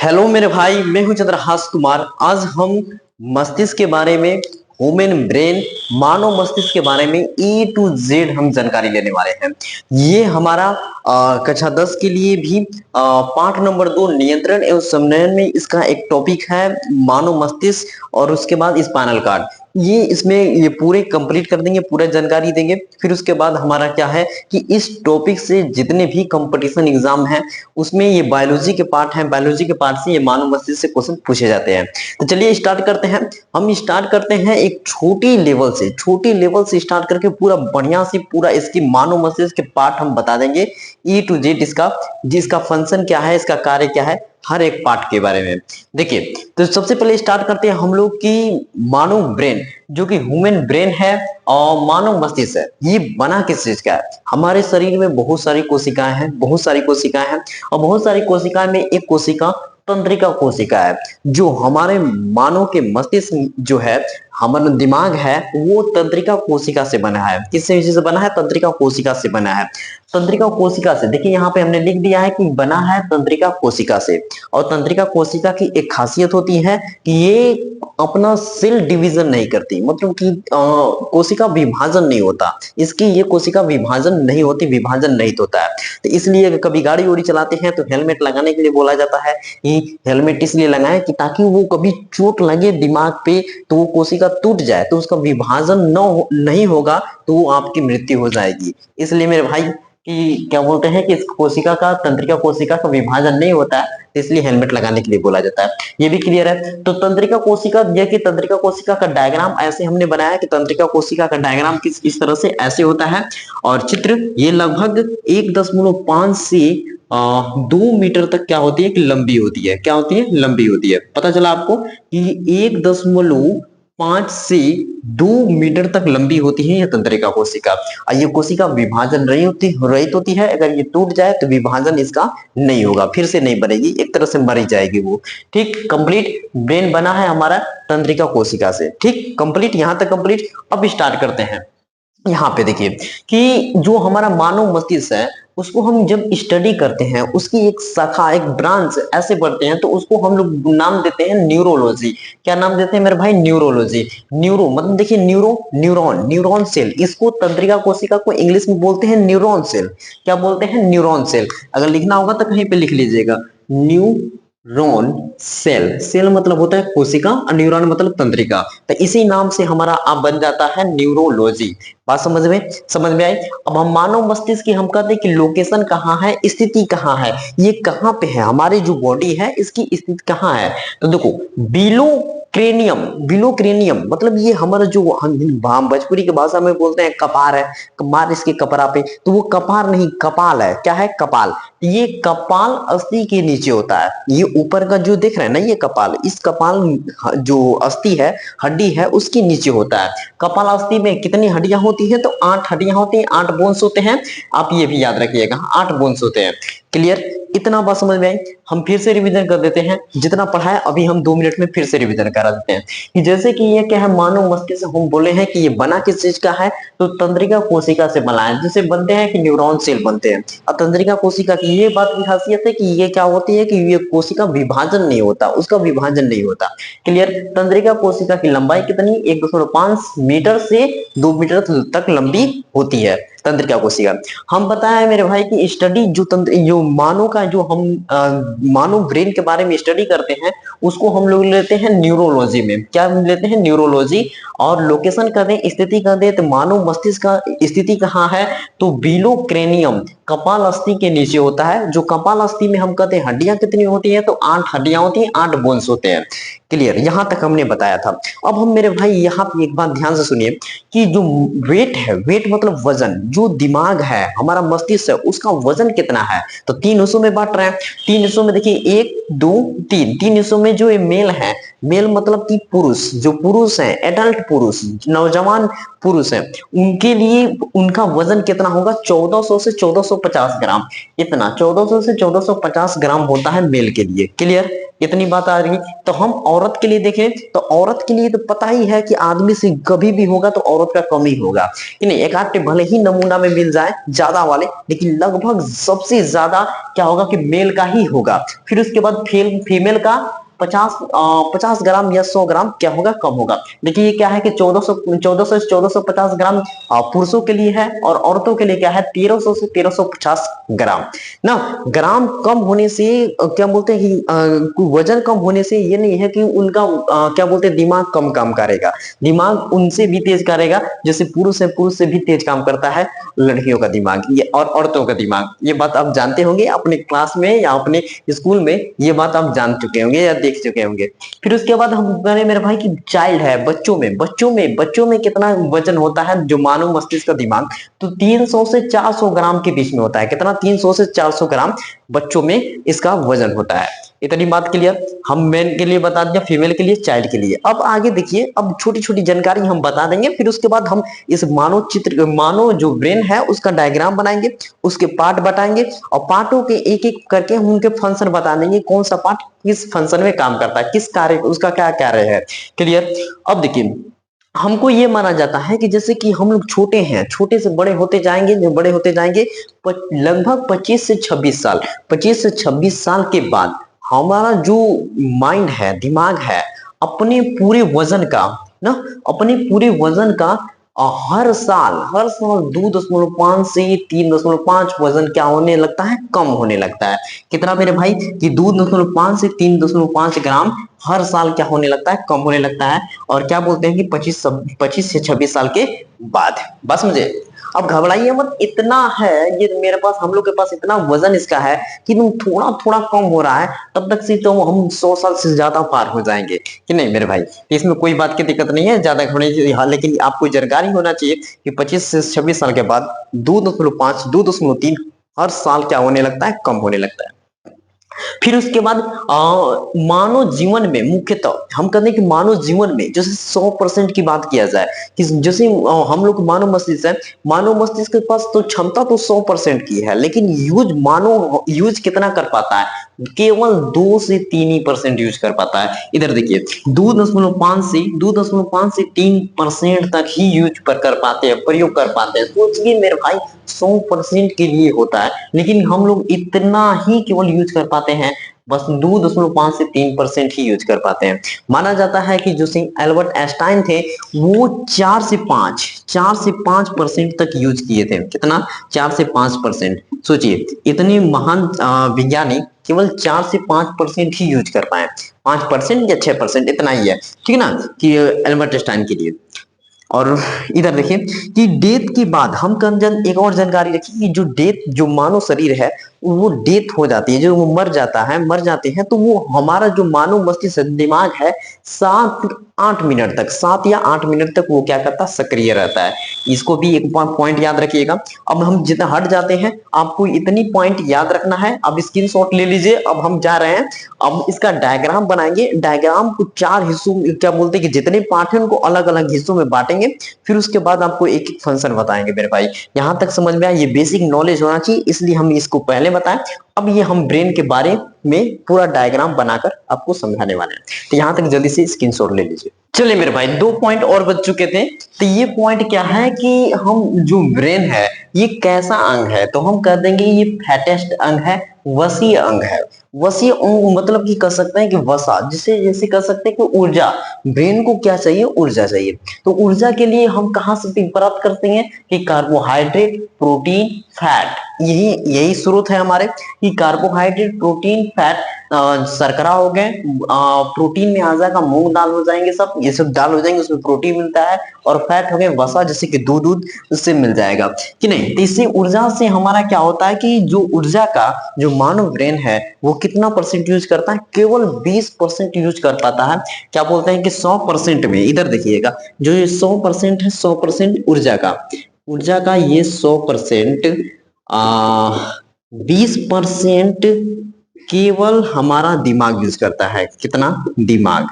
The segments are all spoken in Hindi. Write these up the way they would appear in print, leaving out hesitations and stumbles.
हेलो मेरे भाई, मैं हूं चंद्रहास कुमार। आज हम मस्तिष्क के बारे में, ह्यूमन ब्रेन, मानव मस्तिष्क के बारे में A to Z हम जानकारी लेने वाले हैं। ये हमारा कक्षा 10 के लिए भी पाठ नंबर 2 नियंत्रण एवं समन्वय में इसका एक टॉपिक है, मानव मस्तिष्क। और उसके बाद स्पाइनल कार्ड, ये इसमें ये पूरे कंप्लीट कर देंगे, पूरा जानकारी देंगे। फिर उसके बाद हमारा क्या है कि इस टॉपिक से जितने भी कंपटीशन एग्जाम हैं उसमें ये बायोलॉजी के पार्ट हैं, बायोलॉजी के पार्ट से ये मानव मस्तिष्क से क्वेश्चन पूछे जाते हैं। तो चलिए स्टार्ट करते हैं। हम स्टार्ट करते हैं एक छोटी लेवल से स्टार्ट करके पूरा बढ़िया से पूरा इसकी मानव मस्तिष्क के पार्ट हम बता देंगे A to Z, इसका जिसका फंक्शन क्या है, इसका कार्य क्या है, हर एक पार्ट के बारे में। देखिए, तो सबसे पहले स्टार्ट करते हैं हम लोग की मानव ब्रेन, जो कि ह्यूमन ब्रेन है और मानव मस्तिष्क है। ये बना किस चीज का है? हमारे शरीर में बहुत सारी कोशिकाएं हैं, और बहुत सारी कोशिकाएं में एक कोशिका तंत्रिका कोशिका है, जो हमारे मानव के मस्तिष्क जो है, हमारा दिमाग है, वो तंत्रिका कोशिका से बना है। किससे से बना है? तंत्रिका कोशिका से बना है। तंत्रिका कोशिका से, देखिए यहाँ पे हमने लिख दिया है कि बना है तंत्रिका कोशिका से। और तंत्रिका कोशिका की एक खासियत होती है कि ये अपना सेल डिवीजन नहीं करती, मतलब कि कोशिका विभाजन नहीं होता, इसकी ये कोशिका विभाजन नहीं होती, विभाजन नहीं होता है। तो इसलिए कभी गाड़ी उड़ी चलाते हैं तो हेलमेट लगाने के लिए बोला जाता है कि हेलमेट इसलिए लगाएं कि ताकि वो कभी चोट लगे दिमाग पे तो वो कोशिका टूट जाए, तो उसका विभाजन नहीं होगा, तो वो आपकी मृत्यु हो जाएगी। इसलिए मेरे भाई कि क्या बोलते हैं कि इस कोशिका का, तंत्रिका कोशिका का विभाजन नहीं होता है, इसलिए हेलमेट लगाने के लिए बोला जाता है। ये भी क्लियर है। तो तंत्रिका कोशिका, ये कि तंत्रिका कोशिका का डायग्राम ऐसे हमने बनाया कि तंत्रिका कोशिका का डायग्राम इस तरह से ऐसे होता है। और चित्र ये लगभग 1.5 से 2 मीटर तक क्या होती है कि लंबी होती है। क्या होती है? लंबी होती है। पता चला आपको कि 1.5 से 2 मीटर तक लंबी होती है यह तंत्रिका कोशिका। और ये कोशिका विभाजन रहित होती है। अगर ये टूट जाए तो विभाजन इसका नहीं होगा, फिर से नहीं बनेगी, एक तरह से मरी जाएगी वो। ठीक, कंप्लीट ब्रेन बना है हमारा तंत्रिका कोशिका से। ठीक, कंप्लीट, यहां तक कंप्लीट। अब स्टार्ट करते हैं। यहाँ पे देखिए कि जो हमारा मानव मस्तिष्क है, उसको हम जब स्टडी करते हैं, उसकी एक शाखा, एक ब्रांच ऐसे पढ़ते हैं, तो उसको हम लोग नाम देते हैं न्यूरोलॉजी। क्या नाम देते हैं मेरे भाई? न्यूरोलॉजी। न्यूरो मतलब देखिए, न्यूरॉन सेल, इसको तंत्रिका कोशिका को इंग्लिश में बोलते हैं न्यूरॉन सेल। क्या बोलते हैं? Neuron cell. अगर लिखना होगा तो कहीं पे लिख लीजिएगा, न्यूरॉन सेल। सेल मतलब होता है कोशिका और न्यूरॉन मतलब तंत्रिका। तो इसी नाम से हमारा अब बन जाता है न्यूरोलॉजी। बात समझ में आई? अब हम मानव मस्तिष्क की हम कहते हैं कि लोकेशन कहाँ है, स्थिति कहाँ है, ये कहाँ पे है, हमारी जो बॉडी है इसकी स्थिति कहाँ है। तो देखो, बिलो क्रेनियम मतलब ये हमारा जो हम भोजपुरी की भाषा में बोलते हैं कपार है, मार इसके कपड़ा पे, तो वो कपार नहीं कपाल है। क्या है? कपाल। ये कपाल अस्थि के नीचे होता है। ये ऊपर का जो देख रहे हैं ना, ये कपाल, इस कपाल जो अस्थि है, हड्डी है, उसके नीचे होता है। कपाल अस्थि में कितनी हड्डियां होती है? तो 8 हड्डियां होती हैं, 8 बोन्स होते हैं। आप ये भी याद रखिएगा, 8 बोन्स होते हैं। क्लियर? इतना बात समझ में आई? हम फिर से रिवीजन कर देते हैं, जितना पढ़ा है अभी हम 2 मिनट में फिर से रिवीजन करा देते हैं। कि जैसे कि ये क्या है, मानव मस्तिष्क, हम बोले हैं कि ये बना किस चीज का है, तो तंत्रिका कोशिका से बना है। जैसे बनते हैं कि न्यूरॉन सेल बनते हैं। और तंत्रिका कोशिका की ये बात की खासियत है कि ये क्या होती है कि ये कोशिका विभाजन नहीं होता, उसका विभाजन नहीं होता। क्लियर? तंत्रिका कोशिका की लंबाई कितनी? 1.5 मीटर से 2 मीटर तक लंबी होती है तंत्रिका कोशिका। हम बताया मेरे भाई की स्टडी जो मानव का, जो हम मानव ब्रेन के बारे में स्टडी करते हैं, उसको हम लोग लेते हैं न्यूरोलॉजी में। क्या लेते हैं? न्यूरोलॉजी। और लोकेशन कर दे, स्थिति कर दे, तो मानव मस्तिष्क का स्थिति कहाँ है? तो बिलो क्रेनियम, कपाल अस्थि के नीचे होता है। जो कपाल अस्थि में हम कहते हैं हड्डियां कितनी होती है? तो 8 हड्डियां होती हैं, 8 बोन्स होते हैं। क्लियर? यहां तक हमने बताया था। अब हम मेरे भाई यहाँ पे एक बात ध्यान से सुनिए कि जो वेट है, वेट मतलब वजन, जो दिमाग है, हमारा मस्तिष्क है, उसका वजन कितना है? तो 3 हिस्सों में बांट रहे हैं। 3 हिस्सों में देखिए, 1 2 3, 3 हिस्सों में जो ये मेल है, मेल मतलब कि पुरुष, जो पुरुष है, एडल्ट पुरुष, नौजवान पुरुष हैं उनके लिए उनका वजन कितना होगा 1400 से 1450 ग्राम। इतना 1400 से 1450 ग्राम होता है मेल के लिए। क्लियर, इतनी बात आ रही। तो हम औरत के लिए देखें तो औरत के लिए तो पता ही है कि आदमी से कभी भी होगा तो औरत का कम ही होगा कि नहीं। एक आध भले ही नमूना में मिल जाए ज्यादा वाले, लेकिन लगभग सबसे ज्यादा क्या होगा कि मेल का ही होगा। फिर उसके बाद फीमेल का 50 ग्राम या 100 ग्राम क्या होगा, कम होगा। देखिए ये क्या है कि 1400 से 1450 ग्राम पुरुषों के लिए है और औरतों के लिए क्या है 1300 से 1350 ग्राम ना। ग्राम कम होने से क्या बोलते हैं कि वजन कम होने से ये नहीं है कि उनका क्या बोलते हैं दिमाग कम काम करेगा। दिमाग उनसे भी तेज करेगा, जैसे पुरुष है पुरुष से भी तेज काम करता है लड़कियों का दिमाग ये और औरतों का दिमाग। ये बात आप जानते होंगे अपने क्लास में या अपने स्कूल में, ये बात आप जान चुके होंगे या देख चुके होंगे। फिर उसके बाद हम करें मेरे भाई की चाइल्ड है, बच्चों में कितना वजन होता है जो मानव मस्तिष्क का दिमाग, तो 300 से 400 ग्राम के बीच में होता है। कितना, 300 से 400 ग्राम बच्चों में इसका वजन होता है। इतनी बात क्लियर। हम मेन के लिए बता दिया, फीमेल के लिए, चाइल्ड के लिए। अब आगे देखिए, अब छोटी छोटी जानकारी हम बता देंगे, फिर उसके बाद हम इस मानव जो ब्रेन है उसका डायग्राम बनाएंगे, उसके पार्ट बताएंगे और पार्टों के एक एक करके हम उनके फंक्शन बता देंगे, कौन सा पार्ट किस फंक्शन में काम करता है, किस कार्य, उसका क्या कार्य है। क्लियर। अब देखिए हमको ये माना जाता है कि जैसे कि हम लोग छोटे हैं, छोटे से बड़े होते जाएंगे, जो बड़े होते जाएंगे लगभग 25 से 26 साल, 25 से 26 साल के बाद हमारा जो माइंड है, दिमाग है, अपने पूरे वजन का ना, अपने पूरे वजन का हर साल 2.5 से 3.5 वजन क्या होने लगता है, कम होने लगता है। कितना मेरे भाई कि 2.5 से 3.5 ग्राम हर साल क्या होने लगता है, कम होने लगता है। और क्या बोलते हैं कि 25 से 26 साल के बाद। बस मुझे अब घबराइए मत, इतना है ये मेरे पास, हम लोग के पास इतना वजन इसका है कि तुम थोड़ा थोड़ा कम हो रहा है, तब तक से तो हम 100 साल से ज्यादा पार हो जाएंगे कि नहीं मेरे भाई। इसमें कोई बात की दिक्कत नहीं है, ज्यादा घबराने की। हाँ, लेकिन आपको जानकारी होना चाहिए कि 25 से 26 साल के बाद 2.5 2.3 हर साल क्या होने लगता है, कम होने लगता है। फिर उसके बाद मानव जीवन में मुख्यतः हम कहते हैं कि मानव जीवन में जैसे 100% की बात किया जाए कि जैसे हम लोग मानव मस्तिष्क है, मानव मस्तिष्क के पास तो क्षमता तो 100% की है, लेकिन मानव यूज कितना कर पाता है, केवल 2 से 3% यूज कर पाता है। इधर देखिए 2.5 से 3% तक ही यूज कर पाते हैं, प्रयोग कर पाते हैं। सोचिए मेरे भाई 100% के लिए होता है, लेकिन हम लोग इतना ही केवल यूज कर पाते हैं, बस 2.5 से 3% ही यूज कर पाते हैं। माना जाता है कि जो एल्बर्ट आइंस्टाइन थे वो 4 से 5% तक यूज किए थे। कितना, 4 से 5%। सोचिए इतने महान विज्ञानी केवल 4 से 5% ही यूज कर पाए, 5% या 6% इतना ही है, ठीक है ना, कि एल्बर्ट आइंस्टाइन के लिए। और इधर देखिए कि डेथ के बाद हम एक और जानकारी रखिए कि जो डेथ, जो मानव शरीर है वो डेथ हो जाती है, जो वो मर जाते हैं, तो वो हमारा जो मानव मस्तिष्क दिमाग है 7 या 8 मिनट तक वो क्या करता है, सक्रिय रहता है। इसको भी एक पॉइंट याद रखिएगा। अब हम जितना हट जाते हैं, आपको इतनी पॉइंट याद रखना है। अब स्क्रीनशॉट ले लीजिए। अब हम जा रहे हैं, अब इसका डायग्राम बनाएंगे। डायग्राम को 4 हिस्सों में क्या बोलते हैं कि जितने पार्ट हैं उनको अलग अलग हिस्सों में बांटेंगे, फिर उसके बाद आपको एक एक फंक्शन बताएंगे मेरे भाई। यहां तक समझ में आया, ये बेसिक नॉलेज होना चाहिए, इसलिए हम इसको पहले बताएं। अब ये हम ब्रेन के बारे में पूरा डायग्राम बनाकर आपको समझाने वाले हैं, तो यहां तक जल्दी से स्क्रीनशॉट ले लीजिए। चलिए मेरे भाई 2 पॉइंट और बच चुके थे। तो ये पॉइंट क्या है कि हम जो ब्रेन है ये कैसा अंग है, तो हम कह देंगे ये फैटेस्ट अंग है, वसीय अंग है। वसीय अंग मतलब कि कह सकते हैं कि वसा, जिसे जैसे कह सकते हैं कि ऊर्जा, ब्रेन को क्या चाहिए, ऊर्जा चाहिए। तो ऊर्जा के लिए हम कहां से प्राप्त करते हैं कि कार्बोहाइड्रेट, प्रोटीन, फैट, यही स्रोत है हमारे कि कार्बोहाइड्रेट, प्रोटीन, फैट, शर्करा हो गए, प्रोटीन में आ जाएगा मूंग दाल हो जाएंगे, सब ये सब दाल हो जाएंगे, उसमें प्रोटीन मिलता है। और फैट हो गए वसा, जैसे कि दूध उससे मिल जाएगा कि नहीं। तो इससे ऊर्जा से हमारा क्या होता है कि जो ऊर्जा का जो मानव ब्रेन है वो कितना परसेंट यूज करता है, केवल 20% यूज कर पाता है। क्या बोलते हैं कि 100% में, इधर देखिएगा जो ये 100% है, 100% ऊर्जा का ये 100%, 20% केवल हमारा दिमाग यूज करता है। कितना, दिमाग।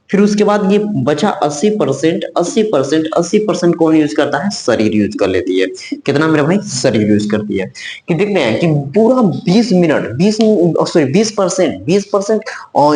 फिर उसके बाद ये बचा 80%, 80%, 80% कौन यूज करता है? शरीर यूज कर लेती है। कितना मेरे भाई? शरीर यूज करती है। कि देखते हैं कि पूरा 20 मिनट 20% 20%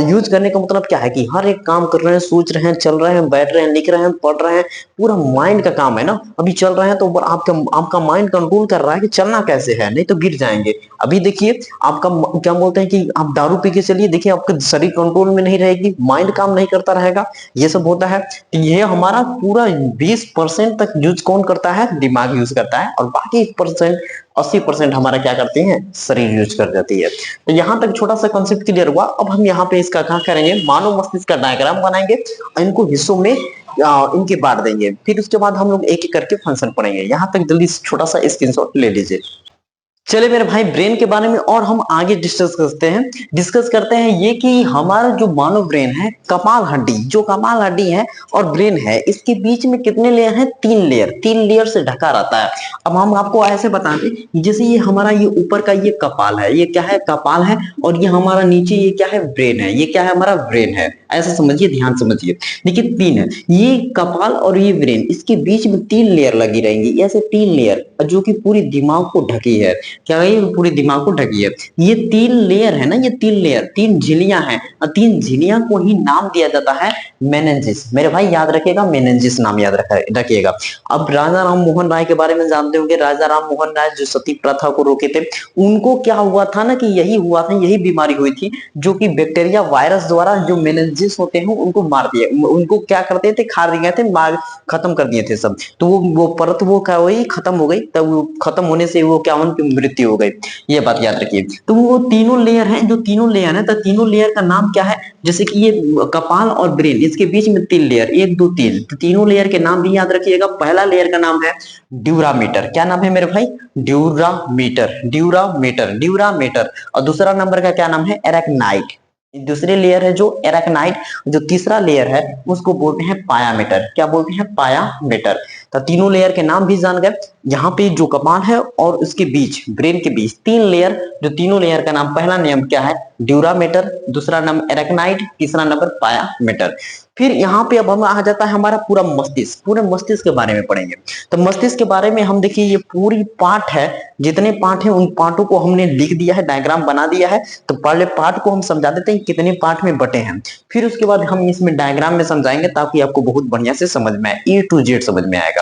यूज करने का मतलब क्या है कि हर एक काम कर रहे हैं, सोच रहे हैं, चल रहे हैं, बैठ रहे हैं, लिख रहे हैं, पढ़ रहे हैं, पूरा माइंड का काम है ना। अभी चल रहे हैं तो ऊपर आपका आपका माइंड कंट्रोल कर रहा है कि चलना कैसे है, नहीं तो गिर जाएंगे। अभी देखिए आपका क्या बोलते हैं कि आप दारू पी के चलिए, देखिए आपका शरीर कंट्रोल में नहीं रहेगी, माइंड काम नहीं करता रहेगा, ये सब होता है। तो ये हमारा पूरा 20% तक यूज कौन करता है? दिमाग यूज करता है, और बाकी परसेंट 80% हमारा क्या करते हैं? शरीर यूज कर जाती है। तो यहां तक छोटा सा कॉन्सेप्ट क्लियर हुआ। अब हम यहाँ पे इसका क्या करेंगे? मानव मस्तिष्क का डायग्राम बनाएंगे, इनको हिस्सों में इनके बांट देंगे, फिर उसके बाद हम लोग एक एक करके फंक्शन पढ़ेंगे। यहां तक जल्दी छोटा सा स्क्रीनशॉट ले लीजिए। चलिए मेरे भाई, ब्रेन के बारे में और हम आगे डिस्कस करते हैं ये कि हमारा जो मानव ब्रेन है, कपाल हड्डी, जो कपाल हड्डी है और ब्रेन है, इसके बीच में कितने लेयर हैं? 3 लेयर, 3 लेयर से ढका रहता है। अब हम आपको ऐसे बताते हैं, जैसे ये हमारा ये ऊपर का ये कपाल है, ये क्या है? कपाल है। और ये हमारा नीचे ये क्या है? ब्रेन है। ये क्या है? हमारा ब्रेन है। ऐसा समझिए, ध्यान समझिए। देखिए 3 है, ये कपाल और ये ब्रेन, इसके बीच में 3 लेयर लगी रहेंगी, ऐसे 3 लेयर, जो कि पूरी दिमाग को ढकी है। क्या है? पूरे दिमाग को ढकी है। ये 3 लेयर है ना, ये 3 लेयर, 3 झिल्लियां हैं, और 3 झिल्लियां को ही नाम दिया जाता है मेनेंजिस। मेरे भाई याद रखिएगा, मेनेंजिस नाम याद रखिएगा। अब राजा राम मोहन राय के बारे में जानते होंगे। राजा राम मोहन राय जो सती प्रथा को रोके थे, उनको क्या हुआ था ना कि यही हुआ था, यही बीमारी हुई थी, जो कि बैक्टीरिया वायरस द्वारा जो मेनेंजिस होते हैं उनको मार दिए, उनको क्या करते थे? खा दिए थे, मार खत्म कर दिए थे सब। तो वो परत वो क्या हुई? खत्म हो गई। तब वो खत्म होने से वो क्या, उनकी मृत्यु हो गई। ये बात याद रखिए। तो वो तीनों लेयर हैं, जो तीनों लेयर है, तो तीनों लेयर का नाम क्या है? जैसे कि ये कपाल और ब्रेन, इसके बीच में 3 लेयर, 1 2 3, तो तीनों लेयर के नाम भी याद रखिएगा। पहला लेयर का नाम है ड्यूरामीटर। क्या नाम है मेरे भाई? Dura mater, dura mater, dura mater. और दूसरा नंबर का क्या नाम है? एरेक्नाइट। दूसरी लेयर है जो एरेक्नाइट। जो तीसरा लेयर है उसको बोलते हैं पायामीटर। क्या बोलते हैं? पायामीटर। तो तीनों लेयर के नाम भी जान गए। यहाँ पे जो कपाल है और उसके बीच, ब्रेन के बीच 3 लेयर, जो तीनों लेयर का नाम, पहला नाम क्या है? ड्यूरामीटर, दूसरा नाम एरेक्नाइट, तीसरा नंबर पायामीटर। फिर यहाँ पे अब हम आ जाता है हमारा पूरा मस्तिष्क। पूरे मस्तिष्क के बारे में पढ़ेंगे। तो मस्तिष्क के बारे में हम देखिए, ये पूरी पार्ट है, जितने पार्ट है उन पार्टों को हमने लिख दिया है, डायग्राम बना दिया है। तो पहले पार्ट को हम समझा देते हैं कितने पार्ट में बटे हैं, फिर उसके बाद हम इसमें डायग्राम में समझाएंगे, ताकि आपको बहुत बढ़िया से समझ में आए, A to Z समझ में आएगा।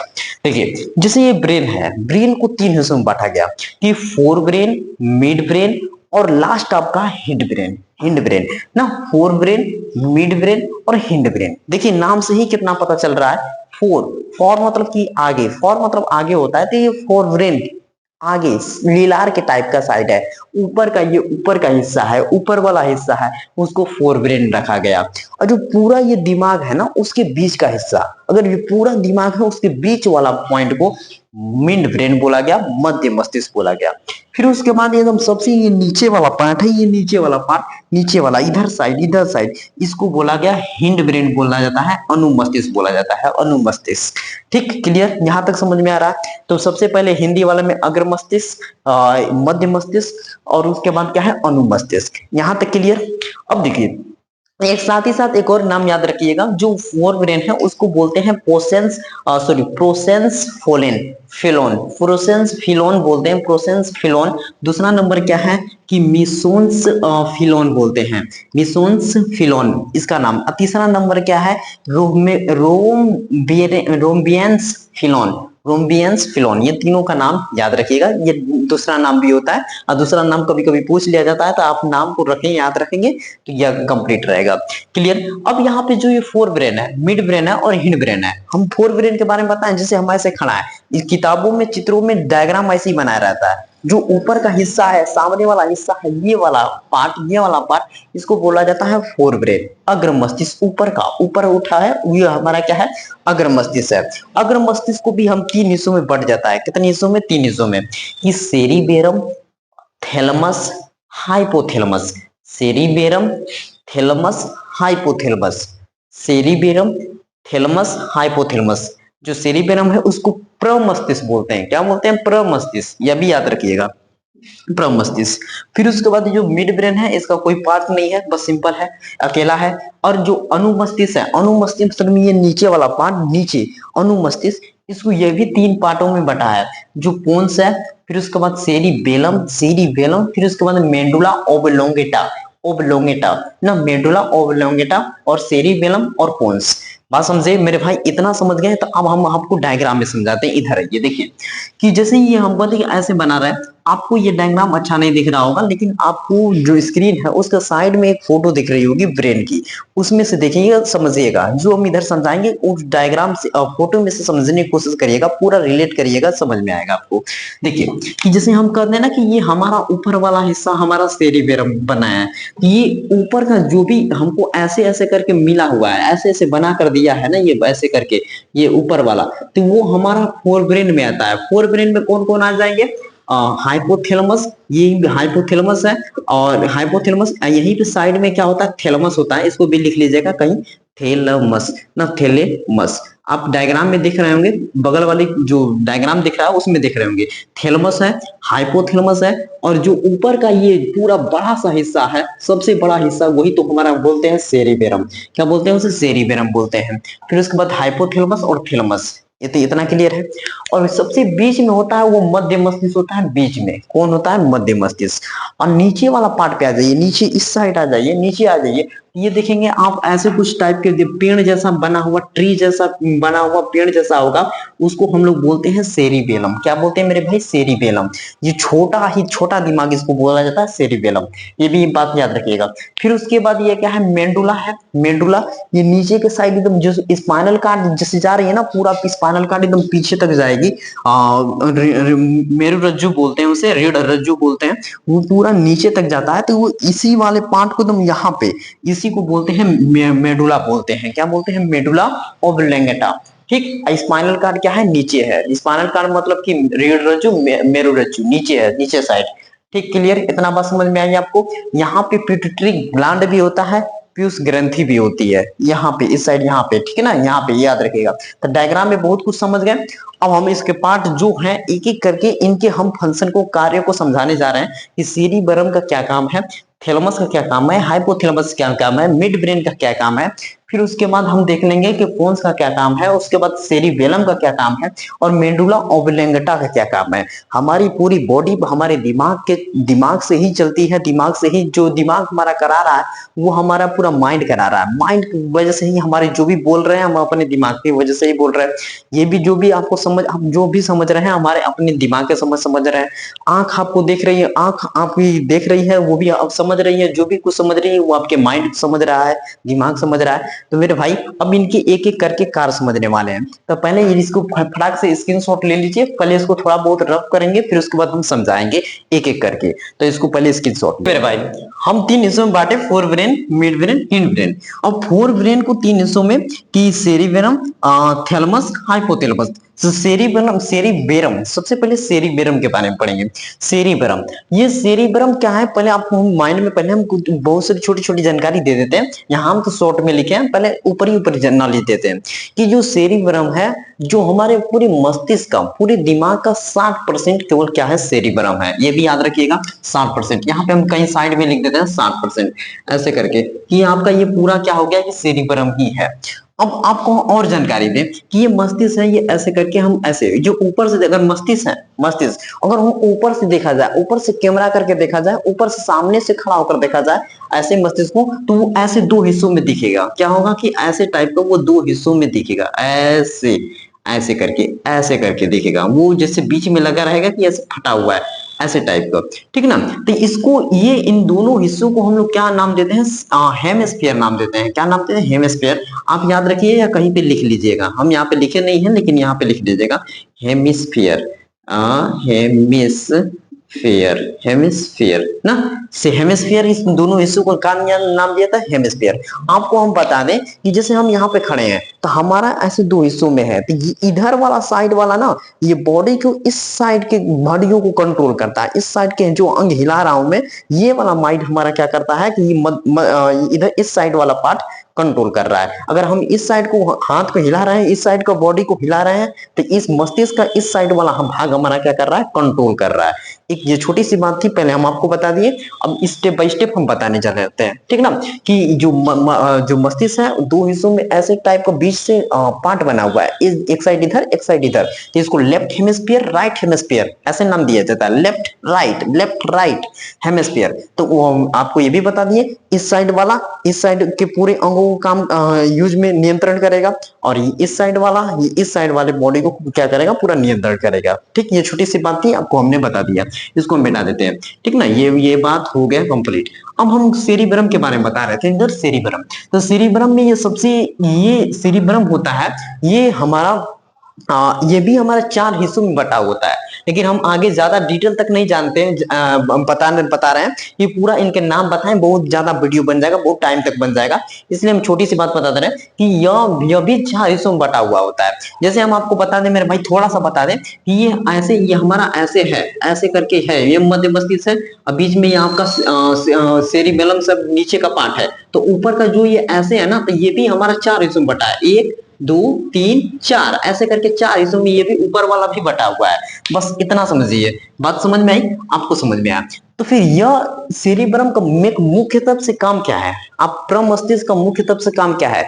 देखिए जैसे ये ब्रेन है, ब्रेन को 3 हिस्सों में बांटा गया कि फोर ब्रेन, मिड ब्रेन और लास्ट आपका हिंड ब्रेन। हिंड ब्रेन ना, फोर ब्रेन, मिड ब्रेन और हिंड ब्रेन। देखिए नाम से ही कितना पता चल रहा है। फोर, फॉर मतलब कि आगे, फॉर मतलब आगे होता है, तो ये फोर ब्रेन आगे लीलार के टाइप का साइड है, ऊपर का, ये ऊपर का हिस्सा है, ऊपर वाला हिस्सा है, उसको फोर ब्रेन रखा गया। और जो पूरा ये दिमाग है ना, उसके बीच का हिस्सा, अगर ये पूरा दिमाग है उसके बीच वाला पॉइंट को मिड ब्रेन बोला गया, मध्य मस्तिष्क बोला गया। फिर उसके बाद एकदम सबसे ये नीचे वाला पार्ट है, ये नीचे वाला पार्ट, नीचे वाला इधर साइड, इधर साइड, इसको बोला गया हिंड ब्रेन बोला जाता है, अनुमस्तिष्क बोला जाता है, अनुमस्तिष्क। ठीक, क्लियर? यहां तक समझ में आ रहा है? तो सबसे पहले हिंदी वाले में अग्र मस्तिष्क, मध्य मस्तिष्क और उसके बाद क्या है? अनुमस्तिष्क। यहां तक क्लियर? अब देखिए एक साथ ही साथ एक और नाम याद रखिएगा, जो फोर ब्रेन है उसको बोलते हैं प्रोसेंस फोलेन फिलोन, प्रोसेंस फिलोन बोलते हैं, प्रोसेंस फिलोन। दूसरा नंबर क्या है कि मिसोन्स फिलोन बोलते हैं, मिसोन्स फिलोन इसका नाम। तीसरा नंबर क्या है? रोम्बियंस फिलोन, रोम्बियंस फिलोन। ये तीनों का नाम याद रखिएगा। ये दूसरा नाम भी होता है, और दूसरा नाम कभी कभी पूछ लिया जाता है, तो आप नाम को रखें, याद रखेंगे तो यह कंप्लीट रहेगा। क्लियर? अब यहाँ पे जो ये फोर ब्रेन है, मिड ब्रेन है और हिंड ब्रेन है, हम फोर ब्रेन के बारे में बताएं। जैसे हमारे से खड़ा है, इस किताबों में, चित्रों में डायग्राम ऐसे ही बनाया रहता है। जो ऊपर का हिस्सा है, सामने वाला हिस्सा है, ये वाला पार्ट, ये वाला पार्ट, इसको बोला जाता है फोर ब्रेन। अग्र मस्तिष्क ऊपर का, ऊपर उठा है, ये हमारा क्या है? अग्र मस्तिष्क है। अग्र मस्तिष्क को भी हम 3 हिस्सों में बढ़ जाता है। कितने हिस्सों में? 3 हिस्सों में। कि cerebrum, thalamus, hypothalamus. Cerebrum, thalamus, hypothalamus. Cerebrum, thalamus, hypothalamus. जो सेरिबेरम है उसको प्रमस्तिष्क बोलते हैं। क्या बोलते हैं? प्रमस्तिष्क। यह भी याद रखिएगा। प्रमस्तिष्क। फिर उसके बाद जो मिड ब्रेन है इसका कोई पार्ट नहीं है, बस सिंपल है, अकेला है। और जो अनुमस्तिष्क है, अनुमस्तिष्क मतलब ये नीचे वाला पार्ट, नीचे अनुमस्तिष्क, इसको ये भी तीन पार्टों में बटा है, जो पोन्स है, फिर उसके बाद सेरिबेलम, सेरिबेलम, फिर उसके बाद मेडुला ओब्लोंगेटा, ओब्लोंगेटा ना, मेडुला ओब्लोंगेटा और सेरिबेलम और पोन्स। बात समझे मेरे भाई? इतना समझ गए तो अब हम आपको डायग्राम में समझाते हैं। इधर ये देखिए कि जैसे ये हम बोलते हैं ऐसे बना रहा है, आपको ये डायग्राम अच्छा नहीं दिख रहा होगा, लेकिन आपको जो स्क्रीन है उसका साइड में एक फोटो दिख रही होगी ब्रेन की, उसमें से देखिएगा, समझिएगा। जो हम इधर समझाएंगे उस डायग्राम से, फोटो में से समझने की कोशिश करिएगा, पूरा रिलेट करिएगा, समझ में आएगा आपको। देखिए कि जैसे हम कहते हैं ना कि ये हमारा ऊपर वाला हिस्सा हमारा सेरिबेरम बना है, ये ऊपर का जो भी हमको ऐसे ऐसे करके मिला हुआ है, ऐसे ऐसे बना कर दिया है ना, ये ऐसे करके, ये ऊपर वाला, तो वो हमारा फोर ब्रेन में आता है। फोर ब्रेन में कौन कौन आ जाएंगे? हाइपोथैलेमस, ये हाइपोथैलेमस है, और हाइपोथैलेमस यहीं पे साइड में क्या होता है, थैलेमस होता है, इसको भी लिख लीजिएगा कहीं, थैलेमस ना, थैलेमस। आप डायग्राम में दिख रहे होंगे, बगल वाली जो डायग्राम दिख रहा है उसमें दिख रहे होंगे, थैलेमस है, हाइपोथैलेमस है, और जो ऊपर का ये पूरा बड़ा सा हिस्सा है, सबसे बड़ा हिस्सा, वही तो हमारा बोलते हैं सेरिबेरम। क्या बोलते हैं उसे? सेरिबेरम बोलते हैं। फिर उसके बाद हाइपोथैलेमस और थैलेमस, ये तो इतना क्लियर है। और सबसे बीच में होता है वो मध्य मस्तिष्क होता है, बीच में कौन होता है? मध्य मस्तिष्क। और नीचे वाला पार्ट पे आ जाइए, नीचे इस साइड आ जाइए, नीचे आ जाइए, ये देखेंगे आप ऐसे कुछ टाइप के पेड़ जैसा बना हुआ, ट्री जैसा बना हुआ पेड़ जैसा होगा, उसको हम लोग बोलते हैं सेरिबेलम। क्या बोलते हैं मेरे भाई? सेरिबेलम। ये छोटा ही छोटा दिमाग, इसको बोला जाता है सेरिबेलम, ये भी बात याद रखिएगा। फिर उसके बाद ये क्या है? मेडुला है, मेडुला, ये नीचे के साइड एकदम, जो स्पाइनल कार्ड जैसे जा रही है ना, पूरा स्पाइनल कार्ड एकदम पीछे तक जाएगी, मेरु रज्जु बोलते हैं उसे, रीढ़ रज्जु बोलते हैं, वो पूरा नीचे तक जाता है, तो वो इसी वाले पार्ट को एकदम यहाँ पे, इसी को बोलते हैं मेडुला बोलते हैं। क्या बोलते हैं? Medulla oblongata. ठीक, स्पाइनल कार्ड क्या है? नीचे है, स्पाइनल कार्ड मतलब कि रीढ़ रज्जु, मेरु रज्जु नीचे है, नीचे साइड। ठीक, क्लियर? इतना बात समझ में आई आपको? यहाँ पे पिट्यूटरी ग्लैंड भी होता है, पीयूष ग्रंथि भी होती है, यहाँ पे इस साइड, यहाँ पे, ठीक है ना, यहाँ पे, याद रखिएगा। तो डायग्राम में बहुत कुछ समझ गए। अब हम इसके पार्ट जो हैं एक एक करके इनके हम फंक्शन को, कार्य को समझाने जा रहे हैं कि सेरिबेरम का क्या काम है, थैलेमस का क्या काम है, हाइपोथैलेमस का क्या काम है, मिड ब्रेन का क्या काम है। फिर उसके बाद हम देख लेंगे कि पोन्स का क्या काम है, उसके बाद सेरिबेलम का क्या काम है, और मेडुला ओब्लोंगेटा का क्या काम है। हमारी पूरी बॉडी हमारे दिमाग से ही चलती है, दिमाग से ही, जो दिमाग हमारा करा रहा है वो हमारा पूरा माइंड करा रहा है, माइंड की वजह से ही हमारे जो भी बोल रहे हैं हम अपने दिमाग की वजह से ही बोल रहे हैं। ये भी जो भी आपको समझ, आप जो भी समझ रहे हैं हमारे अपने दिमाग के समझ रहे हैं। आंख आपको देख रही है, आंख आपकी देख रही है, वो भी आप समझ रही है, जो भी कुछ समझ रही है वो आपके माइंड समझ रहा है, दिमाग समझ रहा है। तो मेरे भाई अब इनके एक एक करके कार्य समझने वाले हैं। तो पहले इसको फटाक से स्क्रीनशॉट ले लीजिए, पहले इसको थोड़ा बहुत रफ करेंगे, फिर उसके बाद हम समझाएंगे एक एक करके। तो इसको पहले स्क्रीनशॉट मेरे भाई। हम तीन हिस्सों में बांटे, fore brain, mid brain, hind brain. और फोर ब्रेन को तीन हिस्सों में, कि cerebrum, thalamus, hypothalamus. Cerebrum, cerebrum, सबसे पहले सेरिबेरम के बारे में पढ़ेंगे। सेरिबेरम, ये सेरिबेरम क्या है, पहले आपको माइंड में, पहले हम बहुत सारी छोटी छोटी जानकारी दे देते हैं, यहाँ हम तो शॉर्ट में लिखे हैं, पहले ऊपर ही ऊपर नॉलेज देते हैं कि जो सेरिबेरम है, जो हमारे पूरे मस्तिष्क का, पूरे दिमाग का 60% केवल क्या है? सेरिबेरम है। ये भी याद रखिएगा, 60%। यहाँ पे हम कहीं साइड में लिख देते हैं 60%, ऐसे करके कि आपका ये पूरा क्या हो गया कि सेरिबेरम ही है। अब आपको और जानकारी दें कि ये मस्तिष्क है, ये ऐसे करके हम ऐसे, जो ऊपर से अगर मस्तिष्क है, मस्तिष्क अगर हम ऊपर से देखा जाए, ऊपर से कैमरा करके देखा जाए, ऊपर से सामने से खड़ा होकर देखा जाए ऐसे मस्तिष्क को, तो वो ऐसे दो हिस्सों में दिखेगा। क्या होगा कि ऐसे टाइप का वो दो हिस्सों में दिखेगा, ऐसे ऐसे करके दिखेगा, वो जैसे बीच में लगा रहेगा कि ऐसे फटा हुआ है, ऐसे टाइप का, ठीक ना। तो इसको, ये इन दोनों हिस्सों को हम लोग क्या नाम देते हैं? हेमिस्फीयर नाम देते हैं। क्या नाम देते हैं? हेमिस्फीयर। आप याद रखिए या कहीं पे लिख लीजिएगा, हम यहाँ पे लिखे नहीं है लेकिन यहाँ पे लिख लीजिएगा, हेमिस्फीयर, हेमिस्फीयर, हेमिस्फीयर ना, से हेमिस्फीयर, इस दोनों हिस्सों को का नाम दिया था हेमिस्फीयर। आपको हम बता दें कि जैसे हम यहाँ पे खड़े हैं तो हमारा ऐसे दो हिस्सों में है, तो इधर वाला साइड वाला ना ये बॉडी को इस साइड के हड्डियों को कंट्रोल करता है, इस साइड के जो अंग हिला रहा हूं मैं ये वाला माइंड हमारा क्या करता है कि ये इधर इस साइड वाला पार्ट कंट्रोल कर रहा है। अगर हम इस साइड को हाथ को हिला रहे हैं, इस साइड को बॉडी को हिला रहे हैं, तो इस मस्तिष्क का इस साइड वाला हम भाग हमारा क्या कर रहा है, कंट्रोल कर रहा है। एक ये छोटी सी बात थी, पहले हम आपको बता दिए, अब स्टेप बाय स्टेप हम बताने चले जाते हैं, ठीक ना। कि जो मस्तिष्क है दो हिस्सों में ऐसे टाइप का बीच से पार्ट बना हुआ है, एक साइड इधर एक साइड इधर, तो इसको लेफ्ट हेमिस्फीयर राइट हेमिस्फीयर ऐसे नाम दिया जाता है, लेफ्ट राइट हेमिस्फीयर। तो आपको ये भी बता दिए इस साइड वाला इस साइड के पूरे अंगों को काम यूज में नियंत्रण करेगा, और इस साइड वाला ये इस साइड वाले बॉडी को क्या करेगा, पूरा नियंत्रण करेगा। ठीक, ये छोटी सी बात थी, आपको हमने बता दिया, इसको हम मिटा देते हैं, ठीक ना। ये बात हो गया कंप्लीट। अब हम सेरिब्रम के बारे में बता रहे थे, इधर सेरिब्रम, तो सेरिब्रम में ये सेरिब्रम होता है, ये हमारा ये भी हमारा चार हिस्सों में बटा होता है, लेकिन हम आगे ज्यादा डिटेल तक नहीं जानते हैं, बता रहे हैं, ये पूरा इनके नाम बताएं, बहुत ज्यादा वीडियो बन जाएगा, बहुत टाइम तक बन जाएगा, इसलिए हम छोटी सी बात बता दे रहे हैं कि यह भी चार हिस्सों में बटा हुआ होता है। जैसे हम आपको बता दें मेरे भाई, थोड़ा सा बता दें कि ये हमारा ऐसे है, ऐसे करके है, ये मध्य मस्तिष्क है, और बीच में ये आपका सेरिबेलम सब नीचे का पार्ट है, तो ऊपर का जो ये ऐसे है ना, तो ये भी हमारा चार हिस्सों में बटा है, एक दो तीन चार, ऐसे करके चार हिस्सों में ये भी ऊपर वाला भी बटा हुआ है। बस इतना समझिए, बात समझ में आई, आपको समझ में आया। तो फिर यह सेरिब्रम का मुख्य तत्व से काम क्या है, आप प्रमस्तिष्क का मुख्य तत्व से काम क्या है,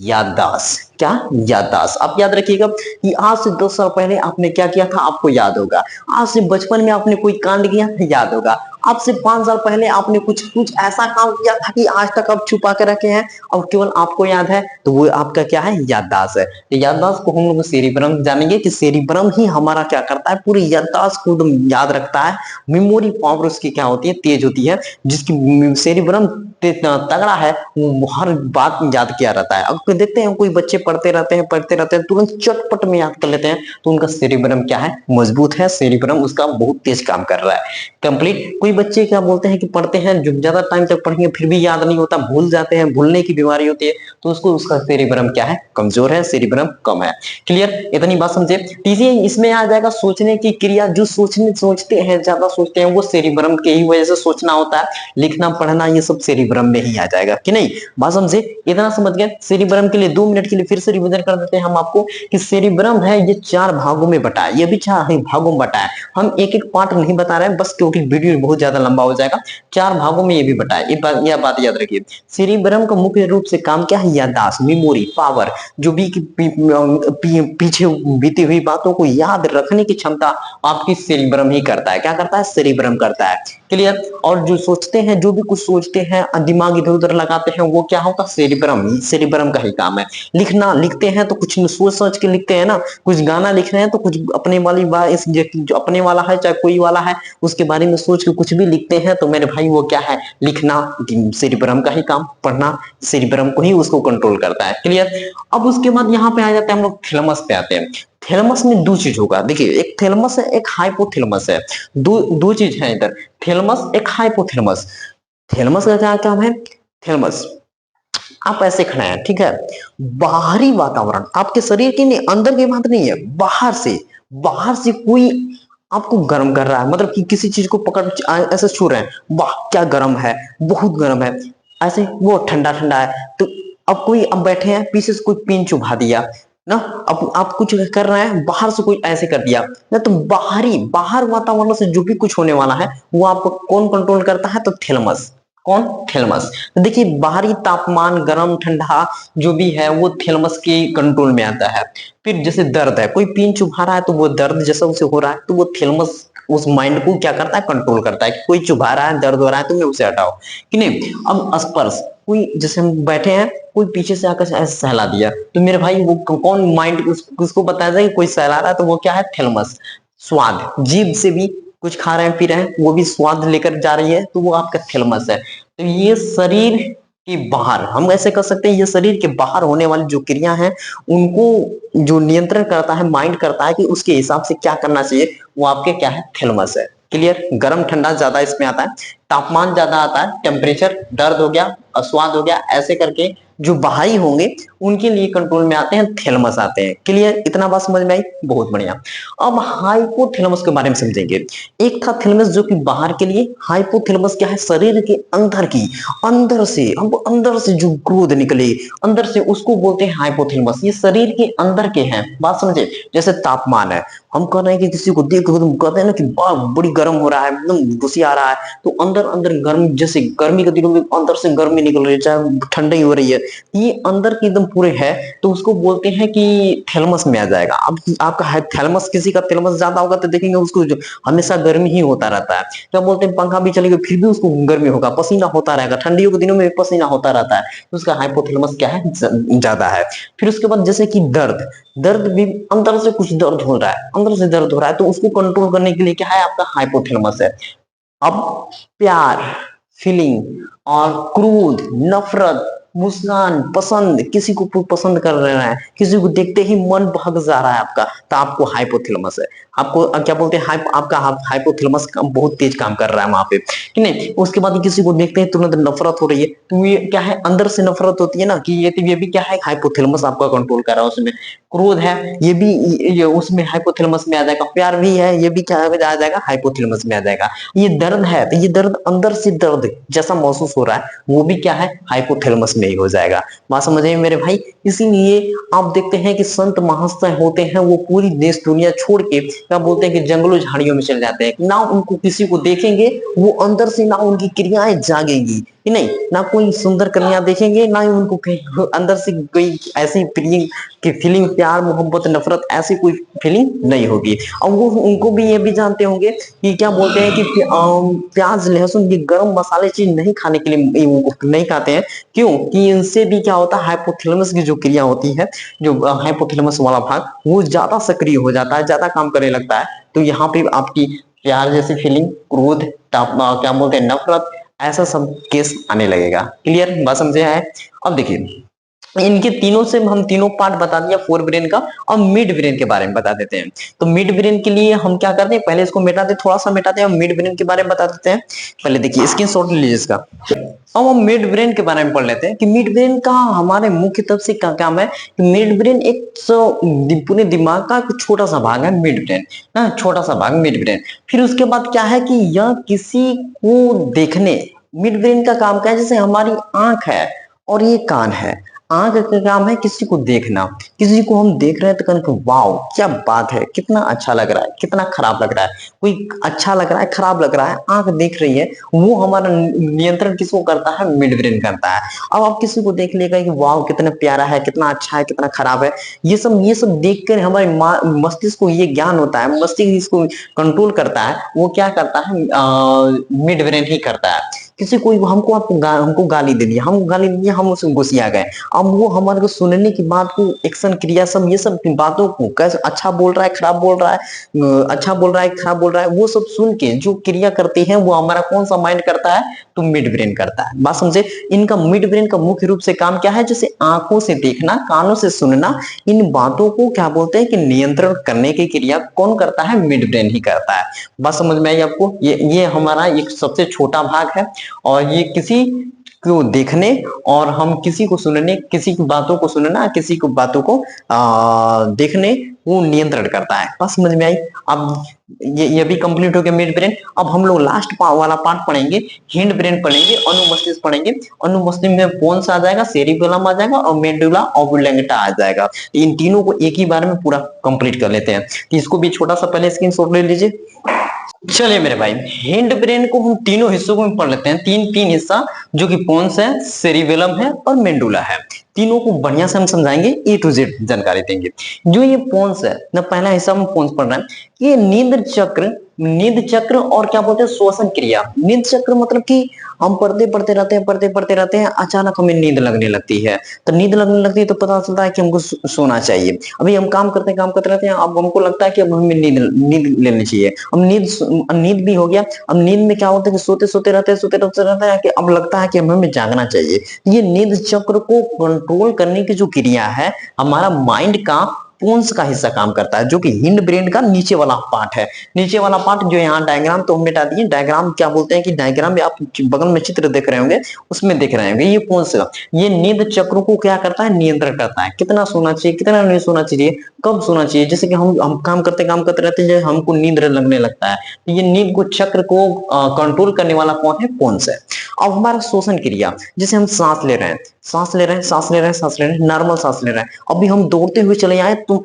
याददाश्त। क्या, याददाश्त। आप याद रखिएगा कि आज से 10 साल पहले आपने क्या किया था, आपको याद होगा। आज से बचपन में आपने कोई कांड किया था, याद होगा। आज से 5 साल पहले आपने कुछ ऐसा काम किया था कि आज तक आप छुपा के रखे हैं और केवल आपको याद है, तो वो आपका क्या है, याददाश्त है। तो याददाश्त को हम लोग सेरिब्रम जानेंगे कि सेरिब्रम ही हमारा क्या करता है, पूरी याददाश्त को एकदम याद रखता है। मेमोरी पावर उसकी क्या होती है, तेज होती है। जिसकी सेरिब्रम तगड़ा है वो हर बात याद किया रहता है। अब देखते हैं कोई बच्चे पढ़ते रहते हैं तुरंत चटपट में याद कर लेते हैं, तो उनका सेरिब्रम क्या है, मजबूत है, सेरिब्रम उसका बहुत तेज काम कर रहा है, कंप्लीट। कोई बच्चे क्या बोलते हैं कि पढ़ते हैं, जो ज्यादा टाइम तक पढ़ेंगे फिर भी याद नहीं होता, भूल जाते हैं, भूलने की बीमारी होती है, तो उसका सेरिब्रम क्या है, कमजोर है, सेरिब्रम कम है। क्लियर, इतनी बात समझे। तीसरी इसमें आ जाएगा सोचने की क्रिया, जो सोचते हैं, ज्यादा सोचते हैं, वो सेरिब्रम के ही वजह से सोचना होता है, लिखना पढ़ना ये सब सेरिब्रम में ही आ जाएगा, कि नहीं, बात समझे। इतना समझ गए। सेरिब्रम के लिए 2 मिनट के लिए फिर से रिवीजन कर देते हैं हम आपको कि सेरिब्रम है ये 4 भागों में बटा है, ये भी 4 भागों में बटा है। हम एक एक पार्ट नहीं बता रहे हैं बस, क्योंकि वीडियो बहुत ज्यादा लंबा हो जाएगा। 4 भागों में ये भी बटा है, यह बात याद रखिए। सेरिब्रम का मुख्य रूप से काम क्या है, याददाश्त, मेमोरी पावर, जो भी पीछे बीती हुई बातों को याद रखने की क्षमता आपकी सेरिब्रम ही करता है। क्या करता है, सेरिब्रम करता है। क्लियर। और जो सोचते हैं, जो भी कुछ सोचते हैं, दिमाग इधर उधर लगाते हैं, वो क्या होगा, सेरिब्रम का ही काम है। लिखते हैं तो कुछ सोच सोच के लिखते हैं ना, कुछ गाना लिख रहे हैं तो कुछ अपने वाली बात, जो अपने वाला है चाहे कोई वाला है, उसके बारे में सोच के कुछ भी लिखते हैं, तो मेरे भाई वो क्या है, लिखना सेरिब्रम का ही काम, पढ़ना सेरिब्रम को ही उसको कंट्रोल करता है। क्लियर। अब उसके बाद यहाँ पे आ जाते हैं हम लोग थैलेमस पे आते हैं। थैलेमस में 2 चीज होगा, देखिए, एक थैलेमस है, एक हाइपोथैलेमस है, दो चीज है इधर, थैलेमस एक हाइपोथैलेमस। थैलेमस का क्या काम है, थैलेमस, आप ऐसे खड़े हैं, ठीक है, बाहरी वातावरण आपके शरीर की नहीं, अंदर की बात नहीं है, बाहर से कोई आपको गर्म कर रहा है, मतलब कि किसी चीज को पकड़ ऐसे छू रहे हैं, वाह क्या गर्म है, बहुत गर्म है, ऐसे वो ठंडा ठंडा है, तो अब बैठे हैं, पीछे से कोई पिन चुभा दिया ना, अब आप कुछ कर रहे हैं, बाहर से कोई ऐसे कर दिया ना, तो बाहर वातावरण से जो भी कुछ होने वाला है वो आपको कौन कंट्रोल करता है, तो थैलेमस। कौन, थैलेमस। तो देखिए, बाहरी तापमान, गर्म ठंडा जो भी है वो थैलेमस के कंट्रोल में आता है। फिर जैसे दर्द है, कोई पिन चुभा रहा है तो वो दर्द जैसा उसे हो रहा है, तो वो थैलेमस उस माइंड को क्या करता है, कंट्रोल करता है कि कोई चुभा रहा है, दर्द हो रहा है, तुम्हें उसे हटाओ, कि नहीं। अब स्पर्श, कोई जैसे हम बैठे हैं, कोई पीछे से आकर ऐसे सहला दिया, तो मेरे भाई वो कौन माइंड उसको बताया जाए कि कोई सहला रहा है, तो वो क्या है, थैलेमस। स्वाद, जीभ से भी कुछ खा रहे हैं पी रहे हैं, वो भी स्वाद लेकर जा रही है, तो वो आपका थैलेमस है। तो ये शरीर के बाहर, हम ऐसे कर सकते हैं, ये शरीर के बाहर होने वाली जो क्रिया है उनको जो नियंत्रण करता है, माइंड करता है कि उसके हिसाब से क्या करना चाहिए, वो आपके क्या है, थैलेमस है। क्लियर। गर्म ठंडा ज्यादा इसमें आता है। तापमान ज्यादा आता है, टेम्परेचर, दर्द हो गया, स्वाद हो गया, ऐसे करके जो बाहरी होंगे उनके लिए कंट्रोल में आते हैं थैलेमस आते हैं। क्लियर, इतना बात समझ में आई, बहुत बढ़िया। अब हाइपोथैलेमस के बारे में समझेंगे। एक था थैलेमस जो कि बाहर के लिए, हाइपोथैलेमस क्या है, शरीर के अंदर की, अंदर से, हम अंदर से जो क्रोध निकले अंदर से, उसको बोलते हैं हाइपोथैलेमस। ये शरीर के अंदर के हैं, बात समझे। जैसे तापमान है, हम कह रहे हैं कि किसी को देख तुम कहते हैं ना कि बड़ी गर्म हो रहा है, एकदम घुसी आ रहा है, तो अंदर अंदर गर्मी, जैसे गर्मी के दिनों में अंदर से गर्मी निकल रही है, चाहे ठंडी हो रही है, ये अंदर की एकदम पूरे है, तो उसको बोलते हैं कि थैलेमस में आ जाएगा। अब आपका थैलेमस, किसी का थैलेमस ज्यादा होगा तो देखेंगे उसको जो हमेशा गर्मी ही होता रहता है, क्या बोलते हैं, पंखा भी चलेगा फिर भी उसको गर्मी होगा, पसीना होता रहेगा, ठंडियों के दिनों में भी पसीना होता रहता है, तो उसका हाइपोथैलेमस क्या है, ज्यादा है। फिर उसके बाद जैसे कि दर्द, दर्द भी अंदर से कुछ दर्द हो रहा है, अंदर से दर्द हो रहा है, तो उसको कंट्रोल करने के लिए क्या है, आपका हाइपोथैलेमस है। अब प्यार, फीलिंग और क्रोध, नफरत, मुस्कान, पसंद, किसी को पसंद कर रहे हैं, किसी को देखते ही मन बहक जा रहा है आपका, तो आपको हाइपोथैलेमस है। आपको क्या बोलते हैं, आपका हाइपोथैलेमस बहुत तेज काम कर रहा है वहां पे, कि नहीं। उसके बाद किसी को देखते हैं तुरंत नफरत हो रही है, तो ये क्या है, अंदर से नफरत होती है ना, कि ये भी क्या है, हाइपोथैलेमस आपका कंट्रोल कर रहा है उसमें। क्रोध है, ये भी ये उसमें हाइपोथैलेमस में आ जाएगा। प्यार भी है, ये भी क्या आ जाएगा, हाइपोथैलेमस में आ जाएगा। ये दर्द है, तो ये दर्द अंदर से दर्द जैसा महसूस हो रहा है, वो भी क्या है, हाइपोथैलेमस में ही हो जाएगा। बात समझ में मेरे भाई। इसीलिए आप देखते हैं कि संत महाशय होते हैं, वो पूरी देश दुनिया छोड़ के क्या बोलते हैं कि जंगलों झाड़ियों में चले जाते हैं, ना उनको किसी को देखेंगे, वो अंदर से ना उनकी क्रियाएं जागेंगी, कि नहीं, ना कोई सुंदर कन्या देखेंगे, ना ही उनको कहीं अंदर से कोई ऐसी प्रिय की फीलिंग, प्यार, मोहब्बत, नफरत, ऐसी कोई फीलिंग नहीं होगी। और वो उनको भी ये भी जानते होंगे कि क्या बोलते हैं कि प्याज, लहसुन, ये गरम मसाले चीज नहीं खाने के लिए वो नहीं खाते हैं। क्यों? कि इनसे भी क्या होता है, हाइपोथैलेमस की जो क्रिया होती है, जो हाइपोथैलेमस वाला भाग, वो ज्यादा सक्रिय हो जाता है, ज्यादा काम करने लगता है। तो यहाँ पे आपकी प्यार जैसी फीलिंग, क्रोध, क्या बोलते हैं, नफरत, ऐसा सब केस आने लगेगा। क्लियर, बात समझे है। अब देखिए, इनके तीनों से हम तीनों पार्ट बता दिया, फोर ब्रेन का। और मिड ब्रेन के बारे में बता देते हैं। तो मिड ब्रेन के लिए हम क्या करते हैं, पहले इसको मिटाते, थोड़ा सा मिटाते हैं, और मिड ब्रेन के बारे में बता देते हैं। पहले देखिए, स्क्रीन शॉट लीजिए इसका। अब हम मिड ब्रेन के बारे में पढ़ लेते हैं कि मिड ब्रेन का हमारे मुख्य तब से क्या काम है, कि मिड ब्रेन एक पूरे दिमाग का एक छोटा सा भाग है मिड ब्रेन ना, छोटा सा भाग मिड ब्रेन। फिर उसके बाद क्या है कि यह किसी को देखने, मिड ब्रेन का काम क्या है, जैसे हमारी आंख है और ये कान है। आंख का काम है किसी को देखना, किसी को हम देख रहे हैं तो कहते वाओ क्या बात है, कितना अच्छा लग रहा है, कितना खराब लग रहा है, कोई अच्छा लग रहा है, खराब लग रहा है, आंख देख रही है, वो हमारा नियंत्रण किसको करता है, मिड ब्रेन करता है। अब आप किसी को देख लेगा कि वाओ कितना प्यारा है, कितना अच्छा है, कितना खराब है, ये सब देख कर हमारे मस्तिष्क को ये ज्ञान होता है, मस्तिष्क इसको कंट्रोल करता है, वो क्या करता है, मिड ब्रेन ही करता है। किसी कोई हमको गाली दे दिया, हम गाली दिया, हम उसमें गुस्सिया गए, अब वो हमारे को सुनने की बात को, एक्शन, क्रिया, सब ये सब बातों को, कैसे अच्छा बोल रहा है, खराब बोल रहा है, अच्छा बोल रहा है, खराब बोल रहा है, वो सब सुन के जो क्रिया करते हैं, वो हमारा कौन सा माइंड करता है, तो मिड ब्रेन करता है। बात समझे। इनका मिड ब्रेन का मुख्य रूप से काम क्या है, जैसे आंखों से देखना, कानों से सुनना, इन बातों को क्या बोलते हैं कि नियंत्रण करने की क्रिया कौन करता है, मिड ब्रेन ही करता है। बात समझ में आई आपको। ये हमारा एक सबसे छोटा भाग है, और ये किसी को देखने और हम किसी को सुनने, किसी की बातों को सुनना, किसी को बातों को देखने, वो नियंत्रण करता है। बस समझ में आई। अब ये भी कंप्लीट हो गया मिड ब्रेन। अब हम लोग लास्ट वाला पार्ट पढ़ेंगे, हिंड ब्रेन पढ़ेंगे, अनुमस्तिष्क पढ़ेंगे। अनुमस्तिष्क में कौन सा आ जाएगा, सेरिबेलम आ जाएगा और मेडुला ऑब्लंगेटा आ जाएगा। इन तीनों को एक ही बार में पूरा कंप्लीट कर लेते हैं। इसको भी छोटा सा पहले स्क्रीनशॉट ले लीजिए। चलिए मेरे भाई, हिंड ब्रेन को हम तीनों हिस्सों में पढ़ लेते हैं, तीन तीन हिस्सा, जो कि पोन्स है, सेरिबेलम है और मेंडुला है। तीनों को बढ़िया से हम समझाएंगे, ए टू जेड जानकारी देंगे। जो ये पोन्स है ना, पहला हिस्सा हम पोन्स पढ़ रहे हैं, ये नींद चक्र और क्या बोलते हैं, श्वसन क्रिया। नींद चक्र मतलब कि हम पढ़ते रहते हैं, अचानक हमें नींद लगने लगती है। तो नींद लगने लगती है तो पता चलता है कि हमको सोना चाहिए। अभी हम काम करते रहते हैं, अब हमको लगता है कि अब हमें नींद लेनी चाहिए। अब नींद भी हो गया। अब नींद में क्या होता है कि सोते रहते हैं कि अब लगता है कि हमें जागना चाहिए। ये नींद चक्र को कंट्रोल करने की जो क्रिया है, हमारा माइंड का पोन्स का हिस्सा काम करता है, जो कि हिंड ब्रेन का नीचे वाला पार्ट है। नीचे वाला पार्ट जो यहाँ डायग्राम तो हम मिटा दिए, डायग्राम क्या बोलते हैं कि डायग्राम में आप बगल में चित्र देख रहे होंगे, उसमें देख रहे होंगे, ये पोन्स का ये नींद चक्र को क्या करता है, नियंत्रण करता है। कितना सोना चाहिए, कितना नहीं सोना चाहिए, कब सोना चाहिए। जैसे कि हम काम करते रहते हैं, हमको नींद लगने लगता है, तो ये नींद को चक्र को कंट्रोल करने वाला कौन है, पोन्स है। अब हमारा श्वसन क्रिया, जैसे हम सांस ले रहे हैं, सांस ले रहे हैं, सांस ले रहे हैं, सांस ले रहे हैं, नॉर्मल सांस ले रहे हैं। अभी हम दौड़ते हुए चले आए तो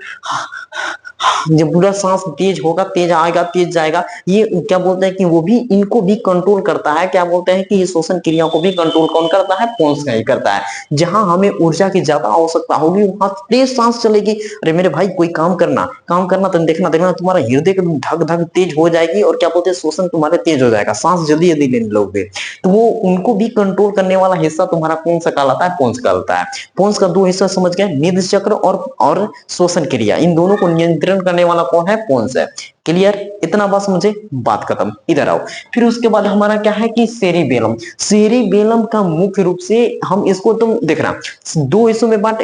जब पूरा सांस तेज होगा, तेज आएगा, तेज जाएगा, ये क्या बोलते हैं कि वो भी इनको भी कंट्रोल करता है। क्या बोलते हैं कि ये श्वसन क्रिया को भी कंट्रोल कौन करता है, पोन्स का ही करता है। जहां हमें ऊर्जा की ज्यादा आवश्यकता होगी वहां तेज सांस चलेगी। अरे मेरे भाई कोई काम करना तो देखना देखना तुम्हारा हृदय की धक धक तेज हो जाएगी, और क्या बोलते हैं श्वसन तुम्हारे तेज हो जाएगा, सांस जल्दी जल्दी लेने लोगे। तो वो उनको भी कंट्रोल करने वाला हिस्सा तुम्हारा कौन सा कहलाता है, पोन्स कहलाता है। पोन्स का दो हिस्सा समझ गए, निध चक्र और श्वसन क्रिया, इन दोनों को नियंत्रण करने वाला कौन है, पोन्स है। क्लियर, इतना बस मुझे बात खत्म। इधर आओ, फिर उसके बाद हमारा क्या है कि सेरिबेलम। सेरिबेलम का मुख्य रूप से हम इसको तुम देखना दो हिस्सों में बांट,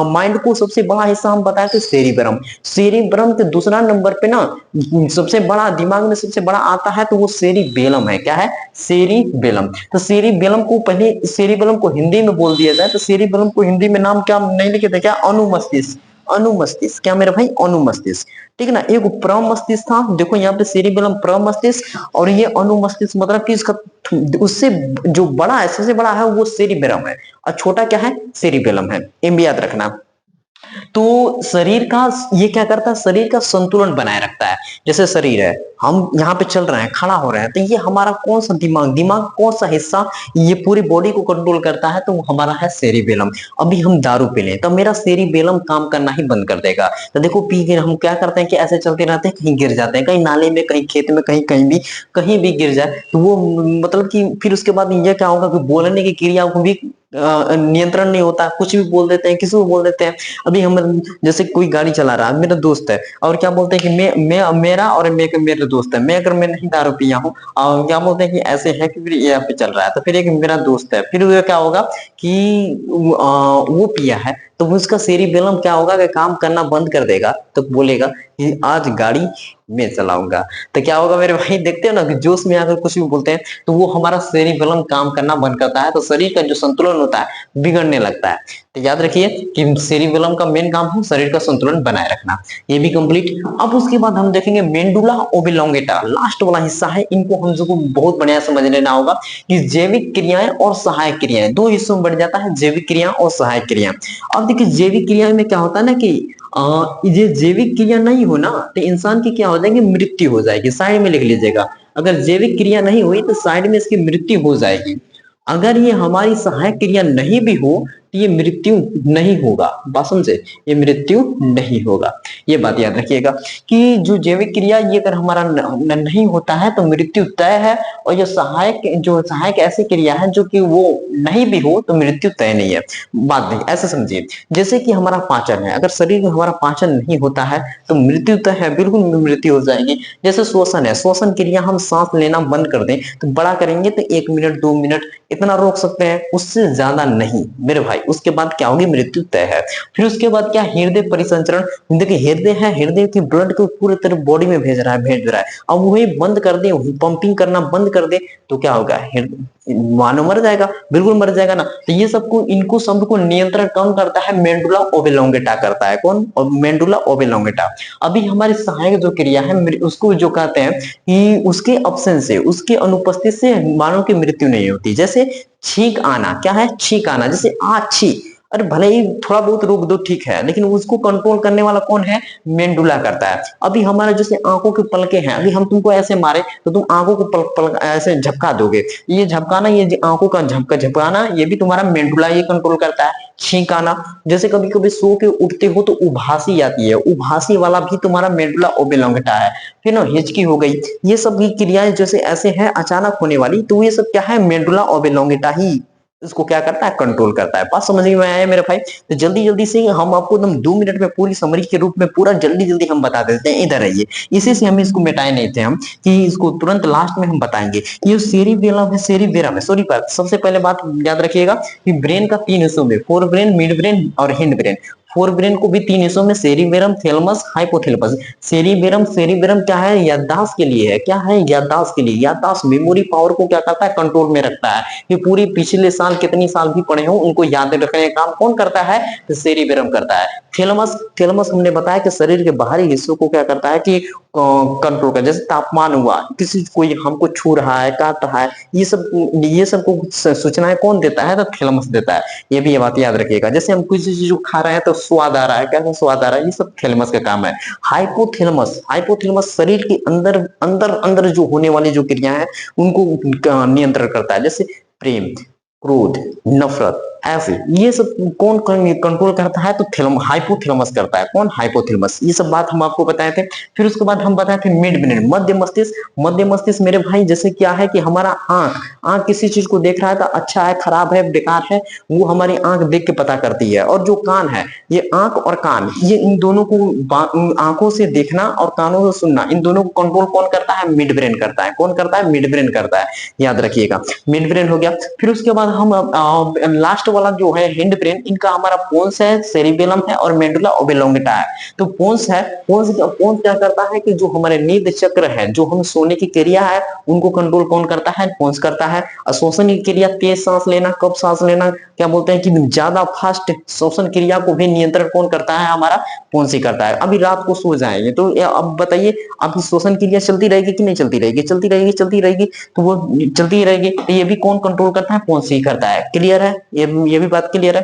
माइंड को सबसे बड़ा हिस्सा हम बताए थे सेरिबेलम। सेरिबेलम के दूसरा नंबर पे ना सबसे बड़ा, दिमाग में सबसे बड़ा आता है तो वो सेरिबेलम है। क्या है, सेरिबेलम। तो सेरिबेलम को पहले, सेरिबेलम को हिंदी में बोल दिया जाए तो सेरिबेलम को हिंदी में नाम क्या नहीं लिखे थे, क्या, अनुमस्तिष्क। अनुमस्तिष्क, क्या मेरे भाई, अनुमस्तिष्क। ठीक है ना, एक प्रमस्तिष्क था, देखो यहाँ पे सेरिबेलम प्रमस्तिष्क, और ये अनुमस्तिष्क, मतलब कि इसका उससे जो बड़ा है, सबसे बड़ा है वो सेरिबेलम है, और छोटा क्या है, सेरिबेलम है। ये भी याद रखना। तो शरीर का ये क्या करता है, शरीर का संतुलन बनाए रखता है। जैसे शरीर है, हम यहाँ पे चल रहे हैं, खड़ा हो रहे हैं, तो ये हमारा कौन सा दिमाग कौन सा हिस्सा ये पूरी बॉडी को कंट्रोल करता है, तो वो हमारा है सेरिबेलम। अभी हम दारू पी लें तो मेरा सेरिबेलम काम करना ही बंद कर देगा। तो देखो पी के हम क्या करते हैं कि ऐसे चलते रहते हैं, कहीं गिर जाते हैं, कहीं नाले में, कहीं खेत में, कहीं भी गिर जाए तो वो मतलब कि फिर उसके बाद ये क्या होगा कि बोलने की क्रिया को भी नियंत्रण नहीं होता, कुछ भी बोल देते हैं, किसी को बोल देते हैं। अभी हम जैसे कोई गाड़ी चला रहा है, मेरा दोस्त है, और क्या बोलते हैं कि मैं मेरा और मेरे दोस्त है, मैं अगर मैं नहीं दारू पिया हूँ, और क्या बोलते हैं कि ऐसे है कि फिर यहाँ पे चल रहा है, तो फिर एक मेरा दोस्त है, फिर वो क्या होगा कि वो पिया है, तो उसका सेरिबेलम क्या होगा कि काम करना बंद कर देगा, तो बोलेगा कि आज गाड़ी मैं चलाऊंगा। तो क्या होगा मेरे भाई, देखते हो ना कि जोश में आकर कुछ भी बोलते हैं तो वो हमारा सेरिबेलम काम करना बंद करता है, तो शरीर का जो संतुलन होता है बिगड़ने लगता है। तो याद रखिए कि सेरिबेलम का मेन काम है शरीर का संतुलन बनाए रखना। ये भी कंप्लीट। अब उसके बाद हम देखेंगे मेंडुला ओब्लोंगेटा, लास्ट वाला हिस्सा है। इनको हम सबको बहुत बढ़िया समझ लेना होगा कि जैविक क्रियाएं और सहायक क्रियाएं, दो हिस्सों में बढ़ जाता है, जैविक क्रिया और सहायक क्रिया। अब देखिए जैविक क्रिया में क्या होता है ना कि ये जैविक क्रिया नहीं हो ना तो इंसान की क्या हो जाएगी, मृत्यु हो जाएगी। साइड में लिख लीजिएगा, अगर जैविक क्रिया नहीं हुई तो साइड में इसकी मृत्यु हो जाएगी। अगर ये हमारी सहायक क्रिया नहीं भी हो तो ये मृत्यु नहीं होगा। बात समझे, ये मृत्यु नहीं होगा। ये बात याद रखिएगा कि जो जैविक क्रिया ये अगर हमारा नहीं होता है तो मृत्यु तय है, और जो सहायक ऐसी क्रिया है जो कि वो नहीं भी हो तो मृत्यु तय नहीं है। बात नहीं, ऐसे समझिए जैसे कि हमारा पाचन है, अगर शरीर में हमारा पाचन नहीं होता है तो मृत्यु तय है, बिल्कुल मृत्यु हो जाएगी। जैसे श्वसन है, श्वसन क्रिया हम सांस लेना बंद कर दें तो बड़ा करेंगे तो 1 मिनट 2 मिनट इतना रोक सकते हैं, उससे ज्यादा नहीं मेरे भाई। उसके बाद क्या होगी, मृत्यु तय है। फिर उसके बाद क्या, हृदय परिसंचरण। देखिए हृदय है, हृदय की ब्लड को पूरी तरह बॉडी में भेज रहा है। अब वही बंद कर दे, पंपिंग करना बंद कर दे तो क्या होगा, मानो मर जाएगा, बिल्कुल मर जाएगा ना। तो ये सबको, इनको सबको नियंत्रण कौन करता है, मेंडुला ओब्लोंगेटा करता है। कौन, मेंडुला ओब्लोंगेटा। अभी हमारी सहायक जो क्रिया है उसको जो कहते हैं कि उसके अब्सेंस से, उसके अनुपस्थिति से मानव की मृत्यु नहीं होती। जैसे छींक आना, क्या है, छींक आना, जैसे आ छी, अरे भले ही थोड़ा बहुत रोक दो ठीक है, लेकिन उसको कंट्रोल करने वाला कौन है, मेंडुला करता है। अभी हमारा जैसे आंखों के पलके हैं, अभी हम तुमको ऐसे मारे तो तुम आंखों को पल ऐसे झपका दोगे, ये झपकाना, ये आंखों का झपकाना, ये भी तुम्हारा मेंडुला ये कंट्रोल करता है। छींक आना, जैसे कभी कभी सो के उठते हो तो उभासी आती है, उभासी वाला भी तुम्हारा मेंडुला ओब्लोंगेटा है। फिर ना हिचकी हो गई, ये सब भी क्रियाएं जैसे ऐसे हैं अचानक होने वाली, तो ये सब क्या है, मेंडुला ओब्लोंगेटा ही इसको क्या करता है, कंट्रोल करता है। बात समझ में आया मेरे भाई। तो जल्दी जल्दी से हम आपको एकदम 2 मिनट में पूरी समरी के रूप में पूरा जल्दी जल्दी हम बता देते हैं। इधर आइए, इसी से हम इसको मिटाए नहीं थे हम कि इसको तुरंत लास्ट में हम बताएंगे। ये सेरिबेलम है, सेरिबेरम है, सॉरी, सबसे पहले बात याद रखिएगा कि ब्रेन का 3 हिस्सों में, फोर ब्रेन, मिड ब्रेन और हिंड ब्रेन। फोरब्रेन को भी तीन हिस्सों में, सेरिबेरम, थैलेमस, हाइपोथैलेमस। सेरिबेरम क्या है? याददाश्त के लिए है। क्या है? याददाश्त के लिए। याददाश्त, मेमोरी पावर को क्या करता है? कंट्रोल में रखता है। ये पूरी पिछले साल कितनी साल भी पढ़े हो उनको याद रखने का काम कौन करता है? तो सेरिबेरम करता है। थैलेमस हमने बताया कि शरीर के बाहरी हिस्सों को क्या करता है कि कंट्रोल कर, जैसे तापमान हुआ, किसी कोई हमको छू रहा है, काट रहा है, ये सब को सूचनाएं कौन देता है? तो थैलेमस देता है। ये बात याद रखिएगा। जैसे हम किसी चीज को खा रहे हैं तो स्वाद आ रहा है, कैसा स्वाद आ रहा है, ये सब थैलेमस का काम है। हाइपोथैलेमस शरीर के अंदर अंदर अंदर जो होने वाली जो क्रिया है उनको नियंत्रण करता है, जैसे प्रेम, क्रोध, नफरत, ऐसे ये सब कौन कंट्रोल करता है? तो हाइपोथैलेमस करता है। कौन? हाइपोथैलेमस। ये सब बात हम आपको बताए थे। फिर उसके बाद हम बताए थे मिड ब्रेन, मध्य मस्तिष्क मेरे भाई, जैसे क्या है कि हमारा आंख किसी चीज को देख रहा है तो अच्छा है, खराब है, बेकार है, वो हमारी आंख देख के पता करती है। और जो कान है, ये आंख और कान, ये इन दोनों को, आंखों से देखना और कानों से सुनना, इन दोनों को कंट्रोल कौन करता है? मिड ब्रेन करता है। कौन करता है? मिड ब्रेन करता है। याद रखिएगा, मिड ब्रेन हो गया। फिर उसके बाद हम लास्ट वाला जो है हिंड ब्रेन, इनका हमारा पोन्स है, सेरिबेलम है और मेडुला ओब्लोंगेटा है। तो पोन्स है, पोन्स क्या करता है कि जो हमारे नींद चक्र है, जो हम सोने की क्रिया है, उनको कंट्रोल कौन करता है? पोन्स करता है। श्वसन की क्रिया, तेज सांस लेना, कब सांस लेना, क्या बोलते हैं कि ज्यादा फास्ट श्वसन क्रिया को भी नियंत्रण कौन करता है? हमारा पोन्स ही करता है। अभी रात को सो जाएंगे तो अब बताइए, आपकी श्वसन क्रिया चलती रहेगी कि नहीं चलती रहेगी? चलती रहेगी, तो वो चलती रहेगी, तो ये भी कौन कंट्रोल करता है? पोन्स ही करता है। क्लियर है? ये भी बात क्लियर है।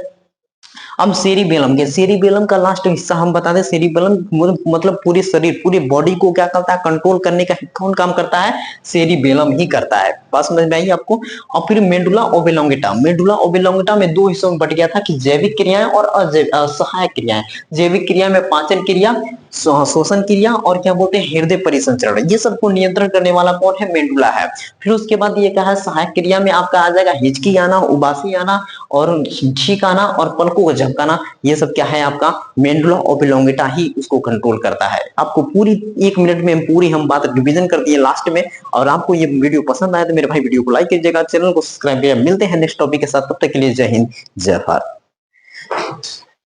अब सेरिबेलम का लास्ट हिस्सा हम बता दें। सेरिबेलम मतलब पूरे शरीर, पूरी बॉडी को क्या करता है? कंट्रोल करने का कौन काम करता है? सेरिबेलम ही करता है। बात समझ में आई आपको? और फिर मेडुला ओब्लोंगेटा में दो हिस्सों में बट गया था कि जैविक क्रियाएं और सहायक क्रियाएं। जैविक क्रिया में पाचन क्रिया, श्वसन क्रिया और क्या बोलते हैं, हृदय परिसंचरण, ये सबको नियंत्रण करने वाला कौन है? मेडुला है। फिर उसके बाद ये कहा सहायक क्रिया में आपका आ जाएगा हिचकी आना, उबासी आना और छींक आना और पलकों को झपकाना। ये सब क्या है? आपका मेडुला ओब्लोंगेटा ही उसको कंट्रोल करता है। आपको पूरी 1 मिनट में पूरी हम बात डिवीजन कर दी है लास्ट में। और आपको ये वीडियो पसंद आया तो मेरे भाई वीडियो को लाइक कीजिएगा, चैनल को सब्सक्राइब कीजिएगा। मिलते हैं नेक्स्ट टॉपिक के साथ, तब तक के लिए जय हिंद, जय भारत।